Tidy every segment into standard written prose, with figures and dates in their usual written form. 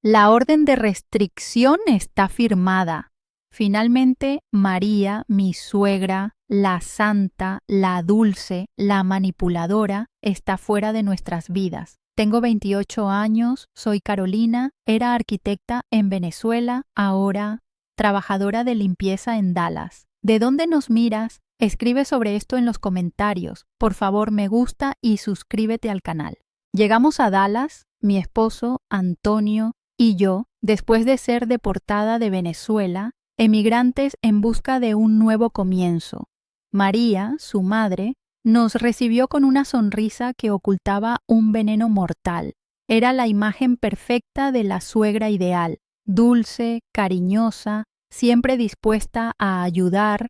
La orden de restricción está firmada. Finalmente, María, mi suegra, la santa, la dulce, la manipuladora, está fuera de nuestras vidas. Tengo 28 años, soy Carolina, era arquitecta en Venezuela, ahora trabajadora de limpieza en Dallas. ¿De dónde nos miras? Escribe sobre esto en los comentarios. Por favor, me gusta y suscríbete al canal. Llegamos a Dallas, mi esposo, Antonio, y yo, después de ser deportada de Venezuela, emigrantes en busca de un nuevo comienzo. María, su madre, nos recibió con una sonrisa que ocultaba un veneno mortal. Era la imagen perfecta de la suegra ideal, dulce, cariñosa, siempre dispuesta a ayudar,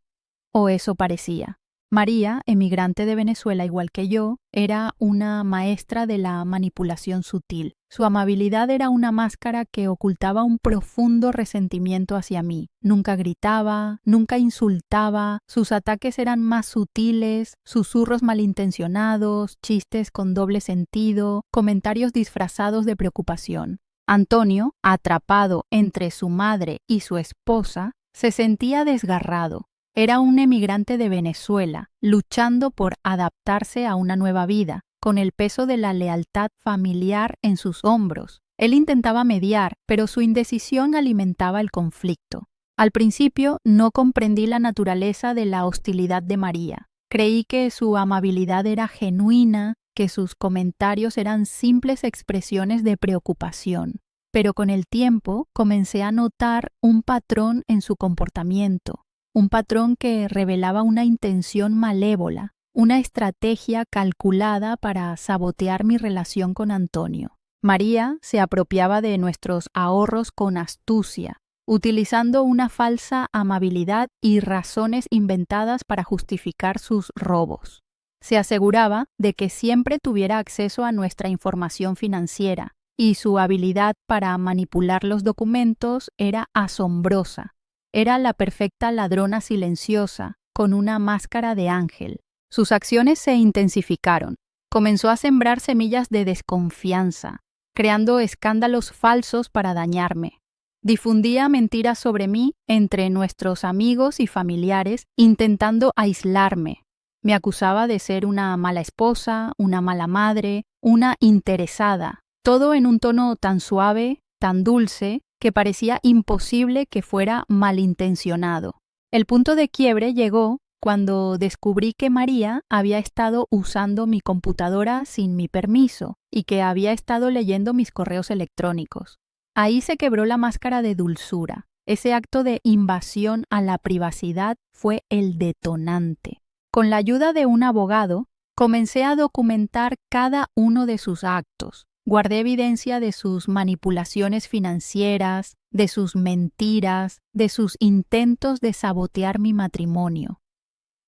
o eso parecía. María, emigrante de Venezuela igual que yo, era una maestra de la manipulación sutil. Su amabilidad era una máscara que ocultaba un profundo resentimiento hacia mí. Nunca gritaba, nunca insultaba, sus ataques eran más sutiles, susurros malintencionados, chistes con doble sentido, comentarios disfrazados de preocupación. Antonio, atrapado entre su madre y su esposa, se sentía desgarrado. Era un emigrante de Venezuela, luchando por adaptarse a una nueva vida, con el peso de la lealtad familiar en sus hombros. Él intentaba mediar, pero su indecisión alimentaba el conflicto. Al principio no comprendí la naturaleza de la hostilidad de María. Creí que su amabilidad era genuina, que sus comentarios eran simples expresiones de preocupación. Pero con el tiempo comencé a notar un patrón en su comportamiento. Un patrón que revelaba una intención malévola, una estrategia calculada para sabotear mi relación con Antonio. María se apropiaba de nuestros ahorros con astucia, utilizando una falsa amabilidad y razones inventadas para justificar sus robos. Se aseguraba de que siempre tuviera acceso a nuestra información financiera, y su habilidad para manipular los documentos era asombrosa. Era la perfecta ladrona silenciosa, con una máscara de ángel. Sus acciones se intensificaron. Comenzó a sembrar semillas de desconfianza, creando escándalos falsos para dañarme. Difundía mentiras sobre mí entre nuestros amigos y familiares, intentando aislarme. Me acusaba de ser una mala esposa, una mala madre, una interesada, todo en un tono tan suave, tan dulce, que parecía imposible que fuera malintencionado. El punto de quiebre llegó cuando descubrí que María había estado usando mi computadora sin mi permiso y que había estado leyendo mis correos electrónicos. Ahí se quebró la máscara de dulzura. Ese acto de invasión a la privacidad fue el detonante. Con la ayuda de un abogado, comencé a documentar cada uno de sus actos. Guardé evidencia de sus manipulaciones financieras, de sus mentiras, de sus intentos de sabotear mi matrimonio.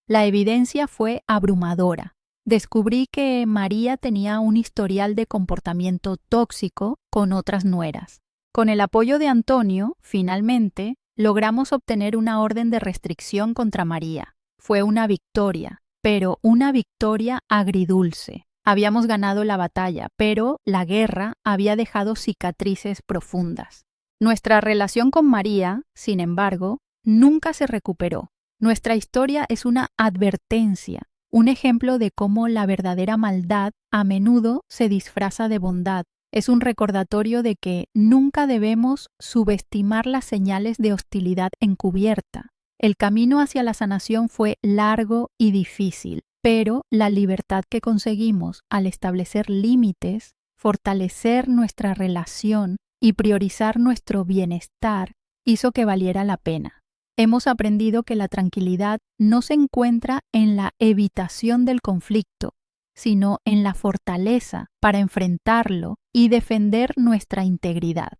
La evidencia fue abrumadora. Descubrí que María tenía un historial de comportamiento tóxico con otras nueras. Con el apoyo de Antonio, finalmente, logramos obtener una orden de restricción contra María. Fue una victoria, pero una victoria agridulce. Habíamos ganado la batalla, pero la guerra había dejado cicatrices profundas. Nuestra relación con María, sin embargo, nunca se recuperó. Nuestra historia es una advertencia, un ejemplo de cómo la verdadera maldad a menudo se disfraza de bondad. Es un recordatorio de que nunca debemos subestimar las señales de hostilidad encubierta. El camino hacia la sanación fue largo y difícil. Pero la libertad que conseguimos al establecer límites, fortalecer nuestra relación y priorizar nuestro bienestar hizo que valiera la pena. Hemos aprendido que la tranquilidad no se encuentra en la evitación del conflicto, sino en la fortaleza para enfrentarlo y defender nuestra integridad.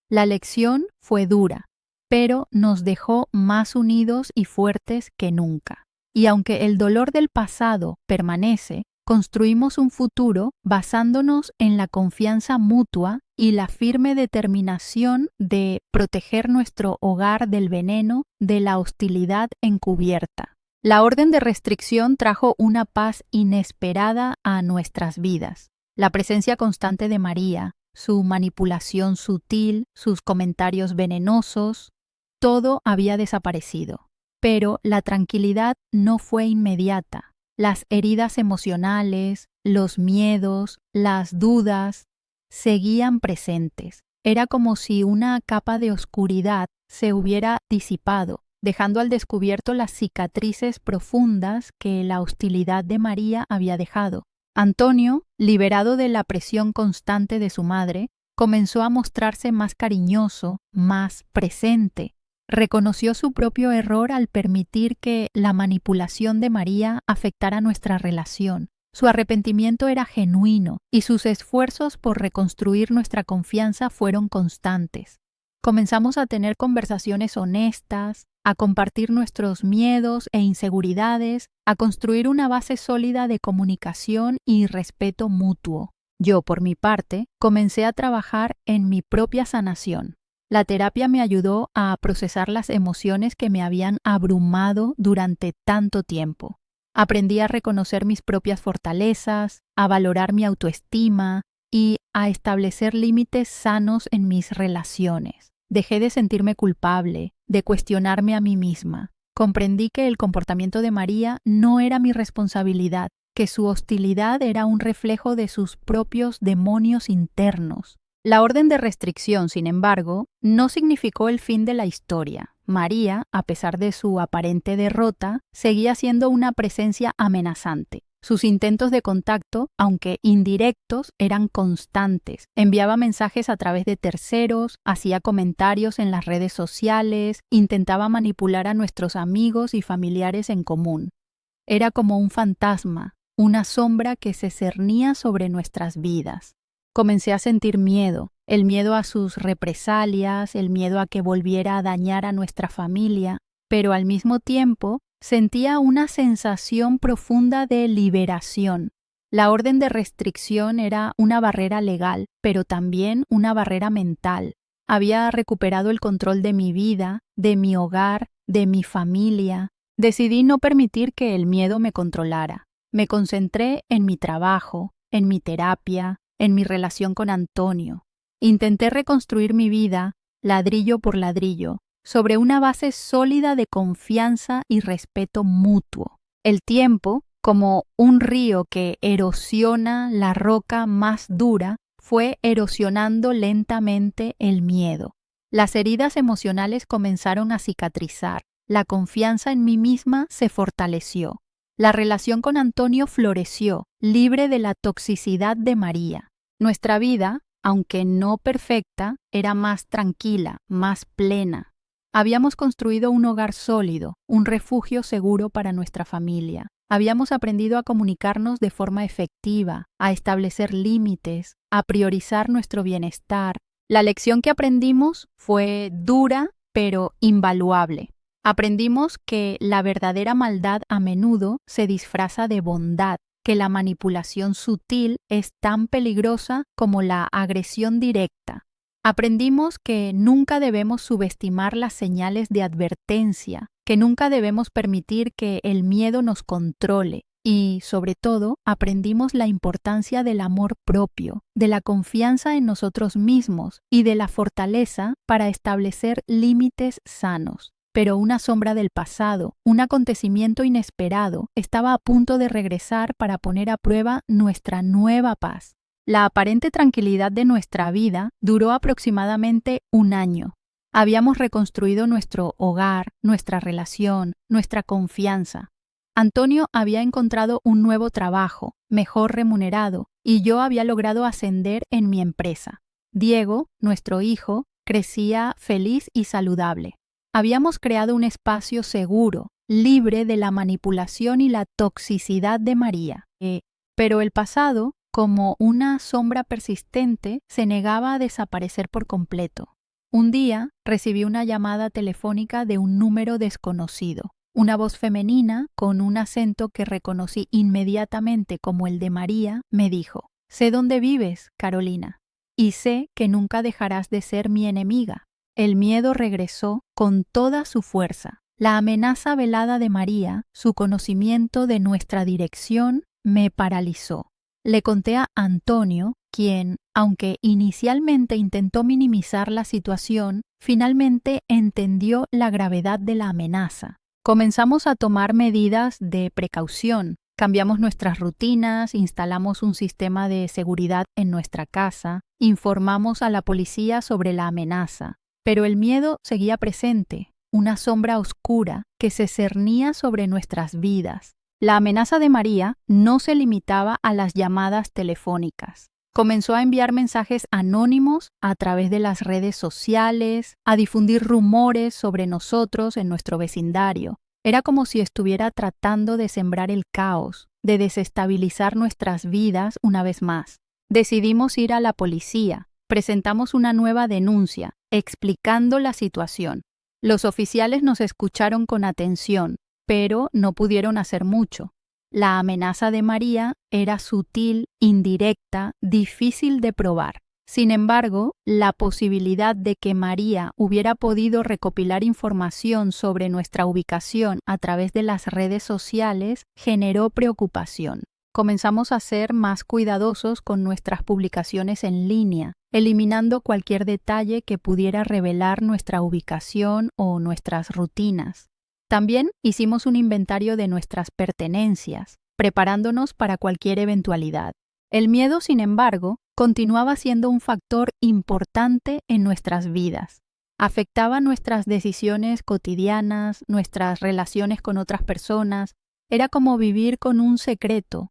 La lección fue dura, pero nos dejó más unidos y fuertes que nunca. Y aunque el dolor del pasado permanece, construimos un futuro basándonos en la confianza mutua y la firme determinación de proteger nuestro hogar del veneno de la hostilidad encubierta. La orden de restricción trajo una paz inesperada a nuestras vidas. La presencia constante de María, su manipulación sutil, sus comentarios venenosos, todo había desaparecido. Pero la tranquilidad no fue inmediata. Las heridas emocionales, los miedos, las dudas, seguían presentes. Era como si una capa de oscuridad se hubiera disipado, dejando al descubierto las cicatrices profundas que la hostilidad de María había dejado. Antonio, liberado de la presión constante de su madre, comenzó a mostrarse más cariñoso, más presente. Reconoció su propio error al permitir que la manipulación de María afectara nuestra relación. Su arrepentimiento era genuino y sus esfuerzos por reconstruir nuestra confianza fueron constantes. Comenzamos a tener conversaciones honestas, a compartir nuestros miedos e inseguridades, a construir una base sólida de comunicación y respeto mutuo. Yo, por mi parte, comencé a trabajar en mi propia sanación. La terapia me ayudó a procesar las emociones que me habían abrumado durante tanto tiempo. Aprendí a reconocer mis propias fortalezas, a valorar mi autoestima y a establecer límites sanos en mis relaciones. Dejé de sentirme culpable, de cuestionarme a mí misma. Comprendí que el comportamiento de María no era mi responsabilidad, que su hostilidad era un reflejo de sus propios demonios internos. La orden de restricción, sin embargo, no significó el fin de la historia. María, a pesar de su aparente derrota, seguía siendo una presencia amenazante. Sus intentos de contacto, aunque indirectos, eran constantes. Enviaba mensajes a través de terceros, hacía comentarios en las redes sociales, intentaba manipular a nuestros amigos y familiares en común. Era como un fantasma, una sombra que se cernía sobre nuestras vidas. Comencé a sentir miedo, el miedo a sus represalias, el miedo a que volviera a dañar a nuestra familia, pero al mismo tiempo sentía una sensación profunda de liberación. La orden de restricción era una barrera legal, pero también una barrera mental. Había recuperado el control de mi vida, de mi hogar, de mi familia. Decidí no permitir que el miedo me controlara. Me concentré en mi trabajo, en mi terapia, en mi relación con Antonio. Intenté reconstruir mi vida, ladrillo por ladrillo, sobre una base sólida de confianza y respeto mutuo. El tiempo, como un río que erosiona la roca más dura, fue erosionando lentamente el miedo. Las heridas emocionales comenzaron a cicatrizar. La confianza en mí misma se fortaleció. La relación con Antonio floreció, libre de la toxicidad de María. Nuestra vida, aunque no perfecta, era más tranquila, más plena. Habíamos construido un hogar sólido, un refugio seguro para nuestra familia. Habíamos aprendido a comunicarnos de forma efectiva, a establecer límites, a priorizar nuestro bienestar. La lección que aprendimos fue dura, pero invaluable. Aprendimos que la verdadera maldad a menudo se disfraza de bondad, que la manipulación sutil es tan peligrosa como la agresión directa. Aprendimos que nunca debemos subestimar las señales de advertencia, que nunca debemos permitir que el miedo nos controle y, sobre todo, aprendimos la importancia del amor propio, de la confianza en nosotros mismos y de la fortaleza para establecer límites sanos. Pero una sombra del pasado, un acontecimiento inesperado, estaba a punto de regresar para poner a prueba nuestra nueva paz. La aparente tranquilidad de nuestra vida duró aproximadamente un año. Habíamos reconstruido nuestro hogar, nuestra relación, nuestra confianza. Antonio había encontrado un nuevo trabajo, mejor remunerado, y yo había logrado ascender en mi empresa. Diego, nuestro hijo, crecía feliz y saludable. Habíamos creado un espacio seguro, libre de la manipulación y la toxicidad de María. Pero el pasado, como una sombra persistente, se negaba a desaparecer por completo. Un día recibí una llamada telefónica de un número desconocido. Una voz femenina, con un acento que reconocí inmediatamente como el de María, me dijo: «Sé dónde vives, Carolina, y sé que nunca dejarás de ser mi enemiga». El miedo regresó con toda su fuerza. La amenaza velada de María, su conocimiento de nuestra dirección, me paralizó. Le conté a Antonio, quien, aunque inicialmente intentó minimizar la situación, finalmente entendió la gravedad de la amenaza. Comenzamos a tomar medidas de precaución. Cambiamos nuestras rutinas, instalamos un sistema de seguridad en nuestra casa, informamos a la policía sobre la amenaza. Pero el miedo seguía presente, una sombra oscura que se cernía sobre nuestras vidas. La amenaza de María no se limitaba a las llamadas telefónicas. Comenzó a enviar mensajes anónimos a través de las redes sociales, a difundir rumores sobre nosotros en nuestro vecindario. Era como si estuviera tratando de sembrar el caos, de desestabilizar nuestras vidas una vez más. Decidimos ir a la policía. Presentamos una nueva denuncia, explicando la situación. Los oficiales nos escucharon con atención, pero no pudieron hacer mucho. La amenaza de María era sutil, indirecta, difícil de probar. Sin embargo, la posibilidad de que María hubiera podido recopilar información sobre nuestra ubicación a través de las redes sociales generó preocupación. Comenzamos a ser más cuidadosos con nuestras publicaciones en línea, eliminando cualquier detalle que pudiera revelar nuestra ubicación o nuestras rutinas. También hicimos un inventario de nuestras pertenencias, preparándonos para cualquier eventualidad. El miedo, sin embargo, continuaba siendo un factor importante en nuestras vidas. Afectaba nuestras decisiones cotidianas, nuestras relaciones con otras personas. Era como vivir con un secreto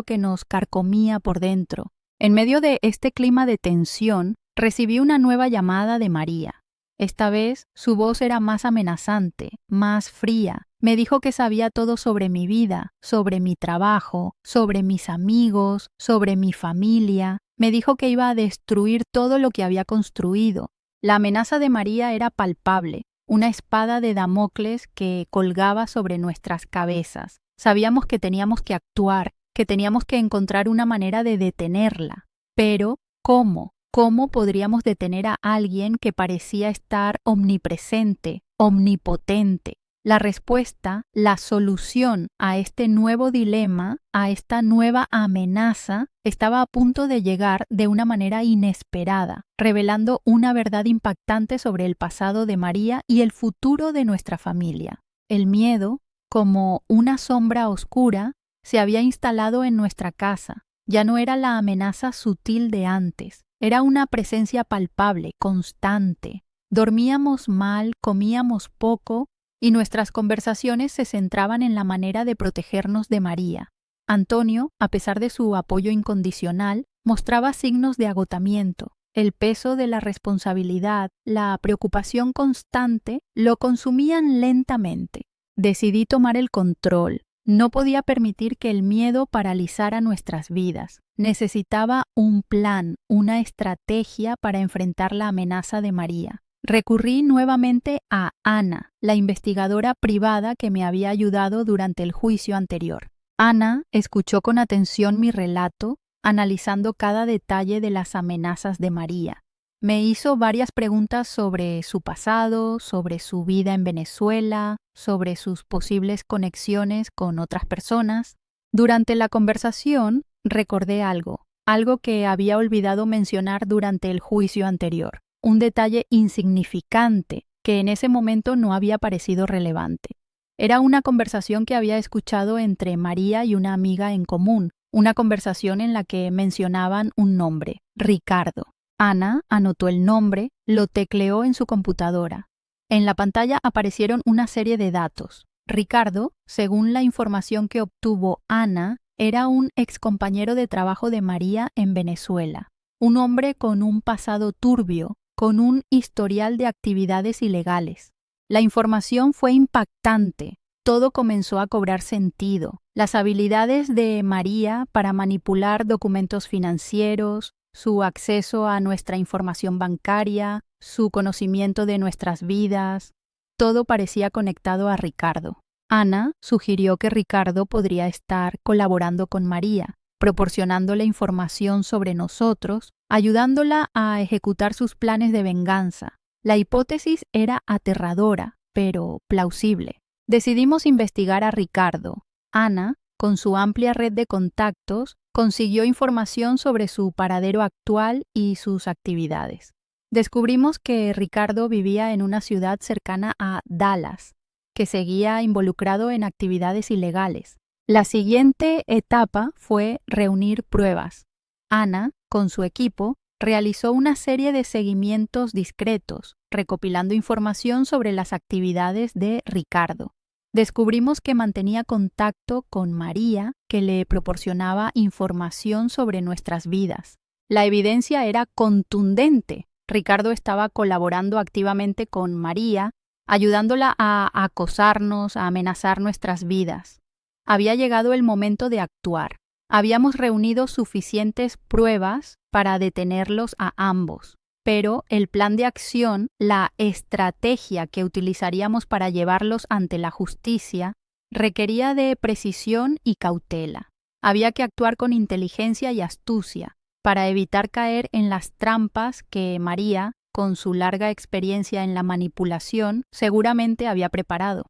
que nos carcomía por dentro. En medio de este clima de tensión, recibí una nueva llamada de María. Esta vez, su voz era más amenazante, más fría. Me dijo que sabía todo sobre mi vida, sobre mi trabajo, sobre mis amigos, sobre mi familia. Me dijo que iba a destruir todo lo que había construido. La amenaza de María era palpable, una espada de Damocles que colgaba sobre nuestras cabezas. Sabíamos que teníamos que actuar, que teníamos que encontrar una manera de detenerla. Pero, ¿cómo? ¿Cómo podríamos detener a alguien que parecía estar omnipresente, omnipotente? La respuesta, la solución a este nuevo dilema, a esta nueva amenaza, estaba a punto de llegar de una manera inesperada, revelando una verdad impactante sobre el pasado de María y el futuro de nuestra familia. El miedo, como una sombra oscura, se había instalado en nuestra casa. Ya no era la amenaza sutil de antes. Era una presencia palpable, constante. Dormíamos mal, comíamos poco y nuestras conversaciones se centraban en la manera de protegernos de María. Antonio, a pesar de su apoyo incondicional, mostraba signos de agotamiento. El peso de la responsabilidad, la preocupación constante, lo consumían lentamente. Decidí tomar el control. No podía permitir que el miedo paralizara nuestras vidas. Necesitaba un plan, una estrategia para enfrentar la amenaza de María. Recurrí nuevamente a Ana, la investigadora privada que me había ayudado durante el juicio anterior. Ana escuchó con atención mi relato, analizando cada detalle de las amenazas de María. Me hizo varias preguntas sobre su pasado, sobre su vida en Venezuela, sobre sus posibles conexiones con otras personas. Durante la conversación recordé algo que había olvidado mencionar durante el juicio anterior, un detalle insignificante que en ese momento no había parecido relevante. Era una conversación que había escuchado entre María y una amiga en común, una conversación en la que mencionaban un nombre, Ricardo. Ana anotó el nombre, lo tecleó en su computadora. En la pantalla aparecieron una serie de datos. Ricardo, según la información que obtuvo Ana, era un excompañero de trabajo de María en Venezuela. Un hombre con un pasado turbio, con un historial de actividades ilegales. La información fue impactante. Todo comenzó a cobrar sentido. Las habilidades de María para manipular documentos financieros, su acceso a nuestra información bancaria, su conocimiento de nuestras vidas, todo parecía conectado a Ricardo. Ana sugirió que Ricardo podría estar colaborando con María, proporcionándole información sobre nosotros, ayudándola a ejecutar sus planes de venganza. La hipótesis era aterradora, pero plausible. Decidimos investigar a Ricardo. Ana, con su amplia red de contactos, consiguió información sobre su paradero actual y sus actividades. Descubrimos que Ricardo vivía en una ciudad cercana a Dallas, que seguía involucrado en actividades ilegales. La siguiente etapa fue reunir pruebas. Ana, con su equipo, realizó una serie de seguimientos discretos, recopilando información sobre las actividades de Ricardo. Descubrimos que mantenía contacto con María, que le proporcionaba información sobre nuestras vidas. La evidencia era contundente. Ricardo estaba colaborando activamente con María, ayudándola a acosarnos, a amenazar nuestras vidas. Había llegado el momento de actuar. Habíamos reunido suficientes pruebas para detenerlos a ambos, pero el plan de acción, la estrategia que utilizaríamos para llevarlos ante la justicia, requería de precisión y cautela. Había que actuar con inteligencia y astucia para evitar caer en las trampas que María, con su larga experiencia en la manipulación, seguramente había preparado.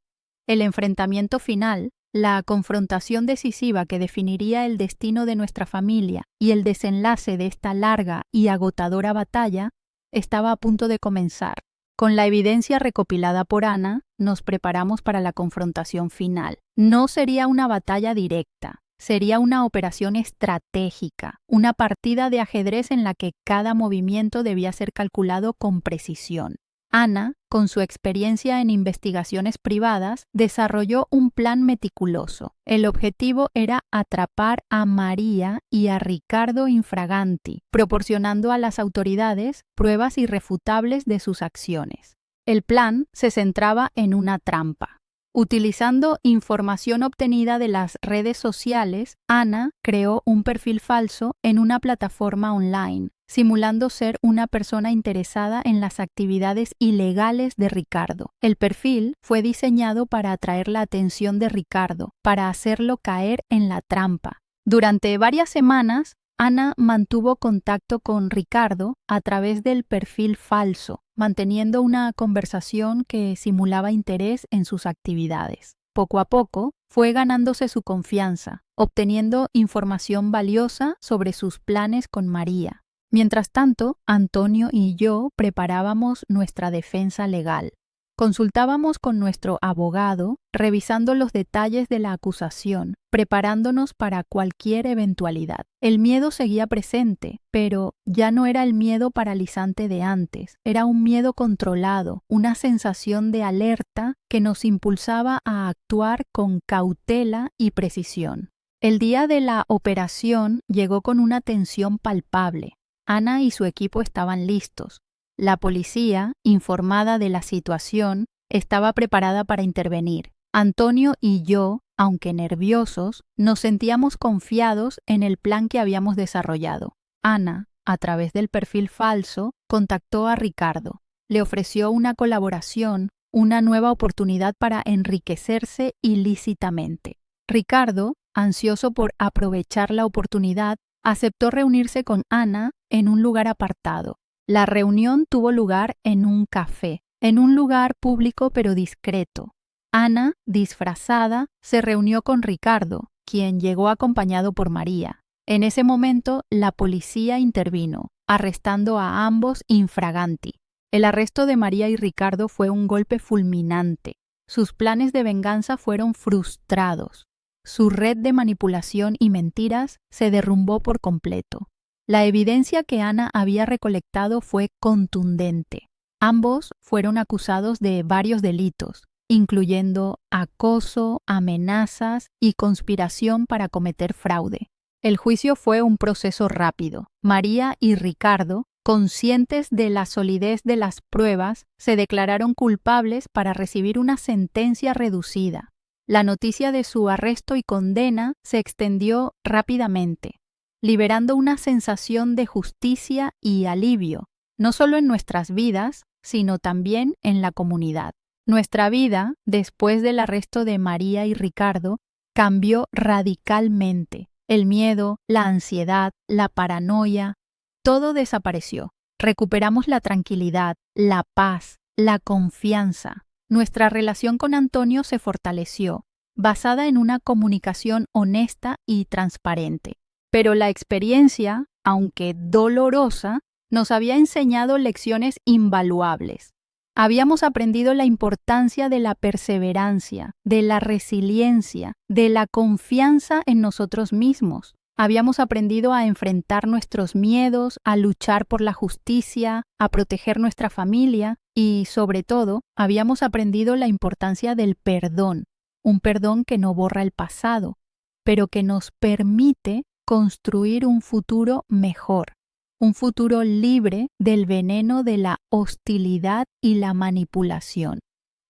El enfrentamiento final, la confrontación decisiva que definiría el destino de nuestra familia y el desenlace de esta larga y agotadora batalla, estaba a punto de comenzar. Con la evidencia recopilada por Ana, nos preparamos para la confrontación final. No sería una batalla directa, sería una operación estratégica, una partida de ajedrez en la que cada movimiento debía ser calculado con precisión. Ana, con su experiencia en investigaciones privadas, desarrolló un plan meticuloso. El objetivo era atrapar a María y a Ricardo infraganti, proporcionando a las autoridades pruebas irrefutables de sus acciones. El plan se centraba en una trampa. Utilizando información obtenida de las redes sociales, Ana creó un perfil falso en una plataforma online, simulando ser una persona interesada en las actividades ilegales de Ricardo. El perfil fue diseñado para atraer la atención de Ricardo, para hacerlo caer en la trampa. Durante varias semanas, Ana mantuvo contacto con Ricardo a través del perfil falso, manteniendo una conversación que simulaba interés en sus actividades. Poco a poco, fue ganándose su confianza, obteniendo información valiosa sobre sus planes con María. Mientras tanto, Antonio y yo preparábamos nuestra defensa legal. Consultábamos con nuestro abogado, revisando los detalles de la acusación, preparándonos para cualquier eventualidad. El miedo seguía presente, pero ya no era el miedo paralizante de antes. Era un miedo controlado, una sensación de alerta que nos impulsaba a actuar con cautela y precisión. El día de la operación llegó con una tensión palpable. Ana y su equipo estaban listos. La policía, informada de la situación, estaba preparada para intervenir. Antonio y yo, aunque nerviosos, nos sentíamos confiados en el plan que habíamos desarrollado. Ana, a través del perfil falso, contactó a Ricardo. Le ofreció una colaboración, una nueva oportunidad para enriquecerse ilícitamente. Ricardo, ansioso por aprovechar la oportunidad, aceptó reunirse con Ana en un lugar apartado. La reunión tuvo lugar en un café, en un lugar público pero discreto. Ana, disfrazada, se reunió con Ricardo, quien llegó acompañado por María. En ese momento, la policía intervino, arrestando a ambos infraganti. El arresto de María y Ricardo fue un golpe fulminante. Sus planes de venganza fueron frustrados. Su red de manipulación y mentiras se derrumbó por completo. La evidencia que Ana había recolectado fue contundente. Ambos fueron acusados de varios delitos, incluyendo acoso, amenazas y conspiración para cometer fraude. El juicio fue un proceso rápido. María y Ricardo, conscientes de la solidez de las pruebas, se declararon culpables para recibir una sentencia reducida. La noticia de su arresto y condena se extendió rápidamente, liberando una sensación de justicia y alivio, no solo en nuestras vidas, sino también en la comunidad. Nuestra vida, después del arresto de María y Ricardo, cambió radicalmente. El miedo, la ansiedad, la paranoia, todo desapareció. Recuperamos la tranquilidad, la paz, la confianza. Nuestra relación con Antonio se fortaleció, basada en una comunicación honesta y transparente. Pero la experiencia, aunque dolorosa, nos había enseñado lecciones invaluables. Habíamos aprendido la importancia de la perseverancia, de la resiliencia, de la confianza en nosotros mismos. Habíamos aprendido a enfrentar nuestros miedos, a luchar por la justicia, a proteger nuestra familia y, sobre todo, habíamos aprendido la importancia del perdón, un perdón que no borra el pasado, pero que nos permite construir un futuro mejor, un futuro libre del veneno de la hostilidad y la manipulación.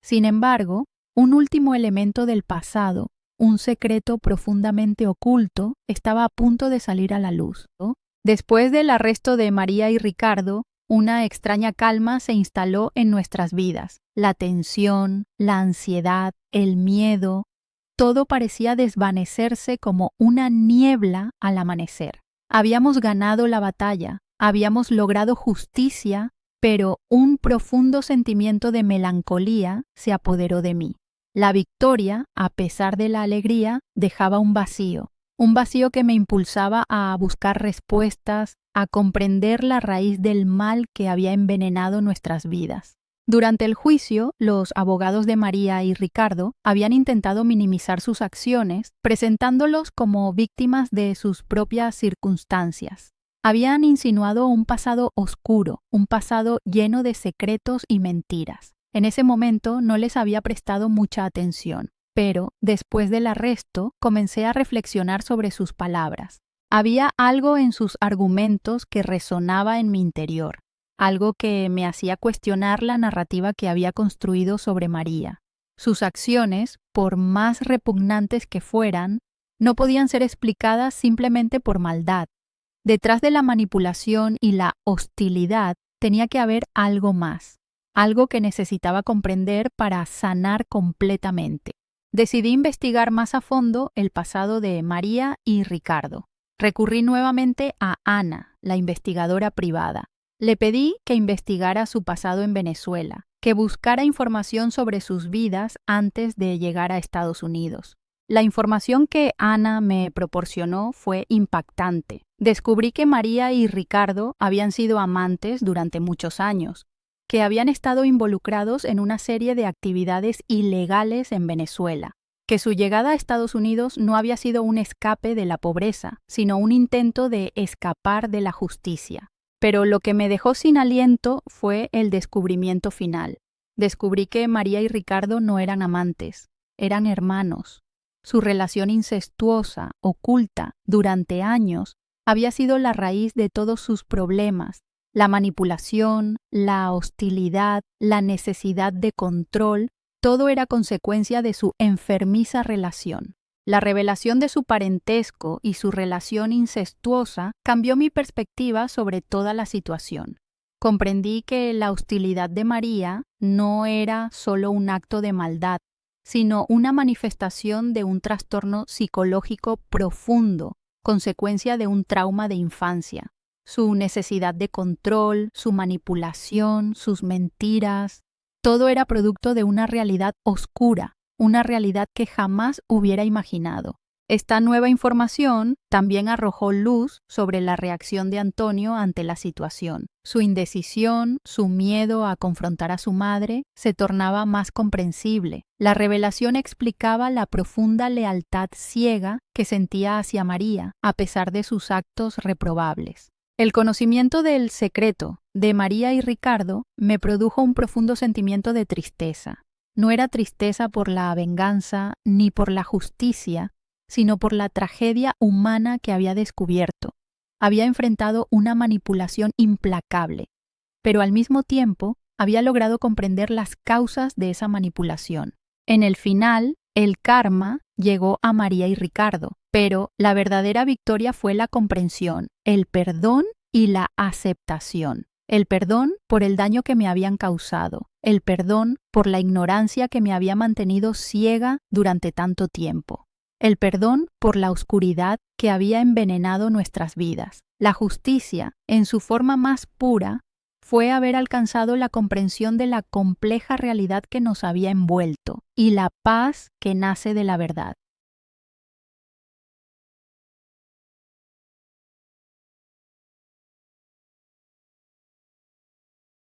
Sin embargo, un último elemento del pasado, un secreto profundamente oculto, estaba a punto de salir a la luz, ¿no? Después del arresto de María y Ricardo, una extraña calma se instaló en nuestras vidas. La tensión, la ansiedad, el miedo, todo parecía desvanecerse como una niebla al amanecer. Habíamos ganado la batalla, habíamos logrado justicia, pero un profundo sentimiento de melancolía se apoderó de mí. La victoria, a pesar de la alegría, dejaba un vacío que me impulsaba a buscar respuestas, a comprender la raíz del mal que había envenenado nuestras vidas. Durante el juicio, los abogados de María y Ricardo habían intentado minimizar sus acciones, presentándolos como víctimas de sus propias circunstancias. Habían insinuado un pasado oscuro, un pasado lleno de secretos y mentiras. En ese momento no les había prestado mucha atención, pero después del arresto comencé a reflexionar sobre sus palabras. Había algo en sus argumentos que resonaba en mi interior, algo que me hacía cuestionar la narrativa que había construido sobre María. Sus acciones, por más repugnantes que fueran, no podían ser explicadas simplemente por maldad. Detrás de la manipulación y la hostilidad tenía que haber algo más, algo que necesitaba comprender para sanar completamente. Decidí investigar más a fondo el pasado de María y Ricardo. Recurrí nuevamente a Ana, la investigadora privada. Le pedí que investigara su pasado en Venezuela, que buscara información sobre sus vidas antes de llegar a Estados Unidos. La información que Ana me proporcionó fue impactante. Descubrí que María y Ricardo habían sido amantes durante muchos años, que habían estado involucrados en una serie de actividades ilegales en Venezuela, que su llegada a Estados Unidos no había sido un escape de la pobreza, sino un intento de escapar de la justicia. Pero lo que me dejó sin aliento fue el descubrimiento final. Descubrí que María y Ricardo no eran amantes, eran hermanos. Su relación incestuosa, oculta, durante años, había sido la raíz de todos sus problemas. La manipulación, la hostilidad, la necesidad de control, todo era consecuencia de su enfermiza relación. La revelación de su parentesco y su relación incestuosa cambió mi perspectiva sobre toda la situación. Comprendí que la hostilidad de María no era solo un acto de maldad, sino una manifestación de un trastorno psicológico profundo, consecuencia de un trauma de infancia. Su necesidad de control, su manipulación, sus mentiras, todo era producto de una realidad oscura, una realidad que jamás hubiera imaginado. Esta nueva información también arrojó luz sobre la reacción de Antonio ante la situación. Su indecisión, su miedo a confrontar a su madre, se tornaba más comprensible. La revelación explicaba la profunda lealtad ciega que sentía hacia María, a pesar de sus actos reprobables. El conocimiento del secreto de María y Ricardo me produjo un profundo sentimiento de tristeza. No era tristeza por la venganza ni por la justicia, sino por la tragedia humana que había descubierto. Había enfrentado una manipulación implacable, pero al mismo tiempo había logrado comprender las causas de esa manipulación. En el final, el karma llegó a María y Ricardo, pero la verdadera victoria fue la comprensión, el perdón y la aceptación. El perdón por el daño que me habían causado, el perdón por la ignorancia que me había mantenido ciega durante tanto tiempo. El perdón por la oscuridad que había envenenado nuestras vidas. La justicia, en su forma más pura, fue haber alcanzado la comprensión de la compleja realidad que nos había envuelto y la paz que nace de la verdad.